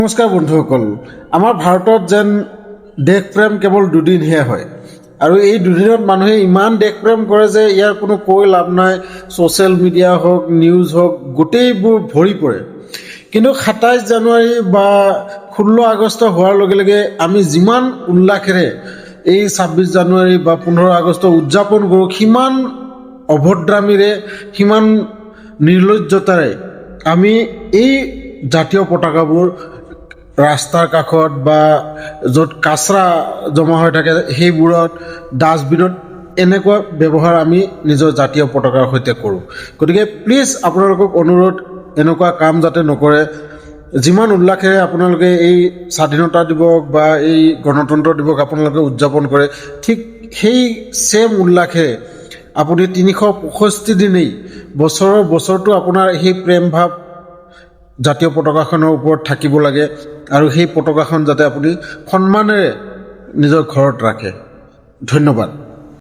নমস্কাৰ বন্ধুসকল, আমাৰ ভাৰতত যেন দেশপ্ৰেম কেৱল দুদিনহে হয় আৰু এই দুদিনত মানুহে ইমান দেশপ্ৰেম কৰে যে ইয়াৰ কোনো কৈ লাভ নাই। ছ'চিয়েল মিডিয়া হওক, নিউজ হওক, গোটেইবোৰ ভৰি পৰে। কিন্তু ২৭ জানুৱাৰী বা ১৬ আগষ্ট হোৱাৰ লগে লগে আমি যিমান উল্লাসেৰে এই ২৬ জানুৱাৰী বা ১৫ আগষ্ট উদযাপন কৰোঁ, সিমান অভদ্ৰামীৰে, সিমান নিৰ্লজ্জতাৰে আমি এই জাতীয় পতাকাবোৰ ৰাস্তাৰ কাষত বা য'ত কাচৰা জমা হৈ থাকে সেইবোৰত, ডাষ্টবিনত এনেকুৱা ব্যৱহাৰ আমি নিজৰ জাতীয় পতাকাৰ সৈতে কৰোঁ। গতিকে প্লিজ আপোনালোকক অনুৰোধ, এনেকুৱা কাম যাতে নকৰে। যিমান উল্লাসেৰে আপোনালোকে এই স্বাধীনতা দিৱস বা এই গণতন্ত্ৰ দিৱস আপোনালোকে উদযাপন কৰে, ঠিক সেই ছেম উল্লাসেৰে আপুনি ৩৬৫ দিনেই বছৰটো আপোনাৰ সেই প্ৰেম ভাৱ জাতীয় পতাকাখনৰ ওপৰত থাকিব লাগে আৰু সেই পতাকাখন যাতে আপুনি সন্মানেৰে নিজৰ ঘৰত ৰাখে। ধন্যবাদ।